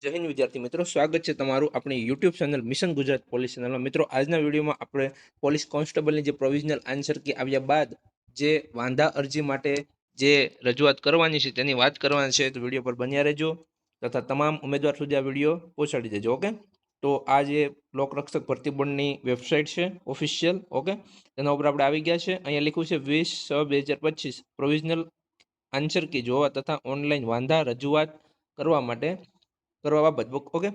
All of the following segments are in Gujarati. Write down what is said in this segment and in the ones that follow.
જય હિન્દ વિદ્યાર્થી મિત્રો, સ્વાગત છે તમારું આપણી YouTube channel mission Gujarat police ચેનલમાં. મિત્રો, આજના વિડીયોમાં આપણે પોલીસ કોન્સ્ટેબલની જે પ્રોવિઝનલ આન્સર કી આવ્યા બાદ જે વાંધા અરજી માટે જે રજૂઆત કરવાની છે તેની વાત કરવાની છે. તો વિડીયો પર બન્યા રહેજો તથા તમામ ઉમેદવાર સુધી આ વિડીયો પહોંચાડી દેજો. ઓકે, તો આ જે લોકરક્ષક ભરતી બોર્ડની વેબસાઇટ છે ઓફિશિયલ, ઓકે, તેના ઉપર આપણે આવી ગયા છે. અહીંયા લખ્યું છે 20/6/2025 પ્રોવિઝનલ આન્સર કી જોવા તથા ઓનલાઈન વાંધા રજૂઆત કરવા માટે કરવા બાબત. ઓકે,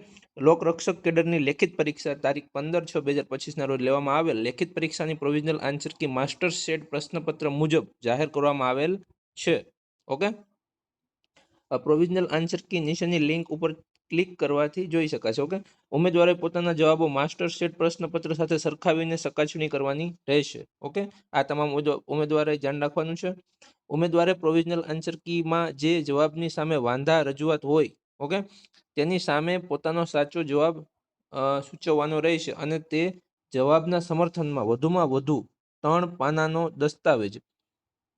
લોકરક્ષક કેડરની લેખિત પરીક્ષા તારીખ 15/6/2025 રોજ લેવામાં આવેલ લેખિત પરીક્ષાની provisional answer key master set પ્રશ્નપત્ર મુજબ જાહેર કરવામાં આવેલ છે. ઓકે, પ્રોવિઝનલ આન્સર કી નીચેની લિંક ઉપર ક્લિક કરવાથી જોઈ શકાશે. ઓકે, ઉમેદવારે પોતાના જવાબો માસ્ટર સેટ પ્રશ્નપત્ર સાથે સરખાવીને ચકાસણી કરવાની રહેશે. ઓકે, આ તમામ ઉમેદવારે ધ્યાન રાખવાનું છે. ઉમેદવારે પ્રોવિઝનલ આન્સર કીમાં જે જવાબની સામે વાંધા રજૂઆત હોય, ઓકે, તેની સામે પોતાનો સાચો જવાબ સૂચવવાનો રહેશે અને તે જવાબના સમર્થનમાં વધુમાં વધુ 3 પાનાનો દસ્તાવેજ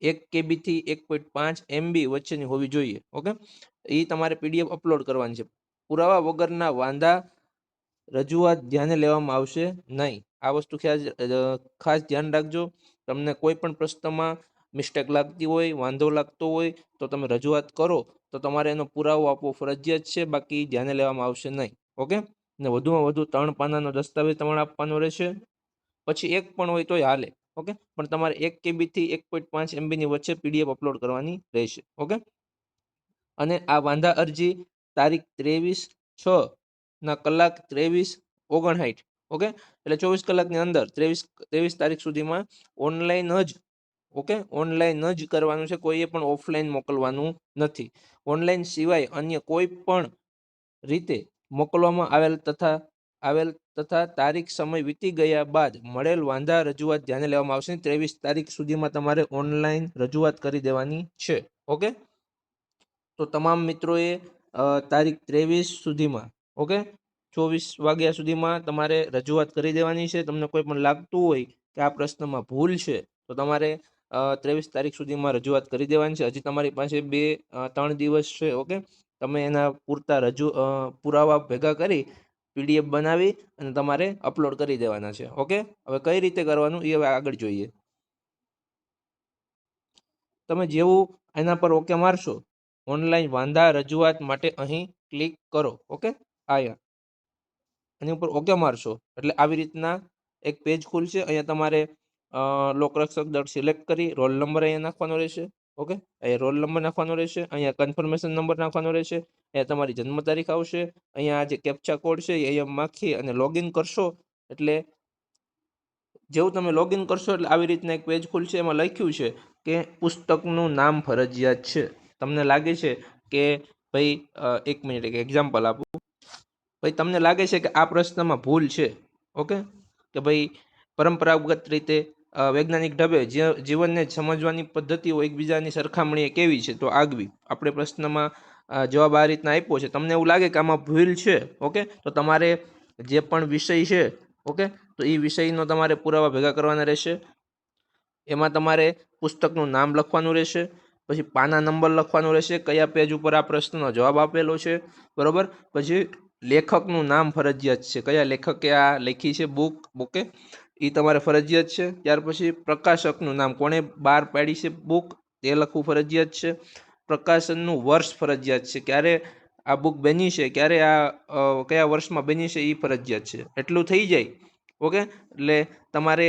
1 KB થી 1.5 MB વચ્ચેની હોવી જોઈએ. ઓકે, એ તમારે PDF અપલોડ કરવાની છે. પુરાવા વગરના વાંધા રજૂઆત ધ્યાને લેવામાં આવશે નહીં. આ વસ્તુ ખાસ ધ્યાન રાખજો. તમને કોઈ પણ પ્રશ્નમાં મિસ્ટેક લાગતી હોય, વાંધો લાગતો હોય તો તમે રજૂઆત કરો તો તમારે એનો પુરાવો આપવો ફરજિયાત છે, બાકી ધ્યાને લેવામાં આવશે નહીં. ઓકે, ને વધુમાં વધુ 3 પાનાનો દસ્તાવેજ તમારે આપવાનો રહેશે. પછી એક પણ હોય તોય હાલે. ઓકે, પણ તમારે 1 KB થી 1.5 MB ની વચ્ચે PDF અપલોડ કરવાની રહેશે. ઓકે, અને આ વાંધા અરજી તારીખ 23/6 ના કલાક 23:59, ઓકે, એટલે 24 કલાકની અંદર 23 તારીખ સુધીમાં ઓનલાઈન જ, ઓકે, ઓનલાઈન જ કરવાનું છે. કોઈએ પણ ઓફલાઈન મોકલવાનું નથી. ઓનલાઈન સિવાય અન્ય કોઈ પણ રીતે મોકલવામાં આવેલ તથા તારીખ સમય વીતી ગયા બાદ મળેલ વાંધા રજૂઆત ધ્યાને લેવામાં આવશે. 23 તારીખ સુધીમાં તમારે ઓનલાઈન રજૂઆત કરી દેવાની છે. ઓકે, તો તમામ મિત્રોએ તારીખ 23 સુધીમાં, ઓકે, 24 વાગ્યા સુધીમાં તમારે રજૂઆત કરી દેવાની છે. તમને કોઈ પણ લાગતું હોય કે આ પ્રશ્નમાં ભૂલ છે તો તમારે 23 તારીખ સુધીમાં રજૂઆત કરી દેવાની છે. હજી તમારી પાસે 2-3 દિવસ છે. ઓકે, તમે એના પૂરતા પુરાવા ભેગા કરી PDF બનાવી અને તમારે અપલોડ કરી દેવાના છે. ઓકે, હવે કઈ રીતે કરવાનું એ હવે આગળ જોઈએ. તમે જેવું એના પર ઓકે મારશો, ઓનલાઈન વાંધા રજૂઆત માટે અહીં ક્લિક કરો. ઓકે, આયા એની ઉપર ઓકે મારશો એટલે આવી રીતના એક પેજ ખુલશે. અહીંયા તમારે લોકરક્ષક દળ સિલેક્ટ કરી રોલ નંબર અહીંયા નાખવાનો રહેશે. ઓકે, અહીંયા રોલ નંબર નાખવાનો રહેશે. અહીંયા કન્ફર્મેશન નંબર નાખવાનો રહેશે. અહીંયા તમારી જન્મ તારીખ આવશે. અહીંયા જે કેપ્ચા કોડ છે એ અહીંયા નાખી અને લોગિન કરશો એટલે જેવું તમે લોગિન કરશો એટલે આવી રીતના એક પેજ ખુલશે. એમાં લખ્યું છે કે પુસ્તકનું નામ ફરજિયાત છે. તમને લાગે છે કે ભાઈ, એક મિનિટ, એક એક્ઝામ્પલ આપું. ભાઈ, તમને લાગે છે કે આ પ્રશ્નમાં ભૂલ છે, ઓકે, કે ભાઈ પરંપરાગત રીતે વૈજ્ઞાનિક ઢબે જીવનને સમજવાની પદ્ધતિઓ એકબીજાની સરખામણીએ કેવી છે તો આગવી. આપણે પ્રશ્નમાં જવાબ આ રીતના આપ્યો છે. તમને એવું લાગે કે આમાં ભૂલ છે, ઓકે, તો તમારે જે પણ વિષય છે, ઓકે, તો એ વિષયનો તમારે પુરાવા ભેગા કરવાના રહેશે. એમાં તમારે પુસ્તકનું નામ લખવાનું રહેશે, પછી પાના નંબર લખવાનો રહેશે, કયા પેજ ઉપર આ પ્રશ્નનો જવાબ આપેલો છે, બરોબર. પછી લેખકનું નામ ફરજિયાત છે, કયા લેખકે આ લખી છે બુક, ઓકે, એ તમારે ફરજિયાત છે. ત્યાર પછી પ્રકાશકનું નામ, કોણે બહાર પાડી છે બુક, તે લખવું ફરજિયાત છે. પ્રકાશનનું વર્ષ ફરજિયાત છે, ક્યારે આ બુક બની છે, ક્યારે આ કયા વર્ષમાં બની છે એ ફરજિયાત છે. એટલું થઈ જાય, ઓકે, એટલે તમારે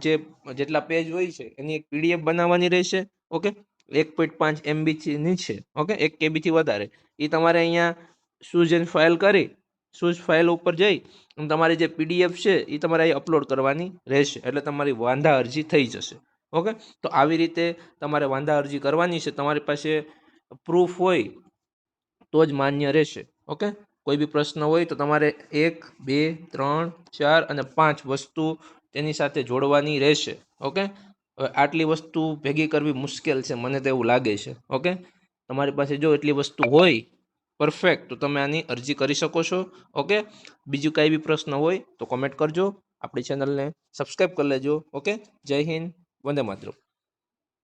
જે જેટલા પેજ હોય છે એની એક PDF બનાવવાની રહેશે. ઓકે, 1.5 MB થી નીચે, ઓકે, 1 KB થી વધારે. એ તમારે અહીંયા શૂઝ એન્ડ ફાઇલ કરી શૂઝ ફાઇલ ઉપર જઈ અને તમારી જે PDF છે એ તમારે અહીં અપલોડ કરવાની રહેશે એટલે તમારી વાંધા અરજી થઈ જશે. ઓકે, તો આવી રીતે તમારે વાંધા અરજી કરવાની છે. તમારી પાસે પ્રૂફ હોય તો જ માન્ય રહેશે. ઓકે, કોઈ બી પ્રશ્ન હોય તો તમારે 1, 2, 3, 4 અને 5 વસ્તુ તેની સાથે જોડવાની રહેશે. ઓકે, હવે આટલી વસ્તુ ભેગી કરવી મુશ્કેલ છે, મને તો એવું લાગે છે. ઓકે, તમારી પાસે જો એટલી વસ્તુ હોય પરફેક્ટ તો તમે આની અરજી કરી શકો છો. ઓકે, બીજું કાંઈ બી પ્રશ્ન હોય તો કોમેન્ટ કરજો. આપણી ચેનલને સબસ્ક્રાઈબ કરી લેજો. ઓકે, જય હિન્દ, વંદે માતરમ.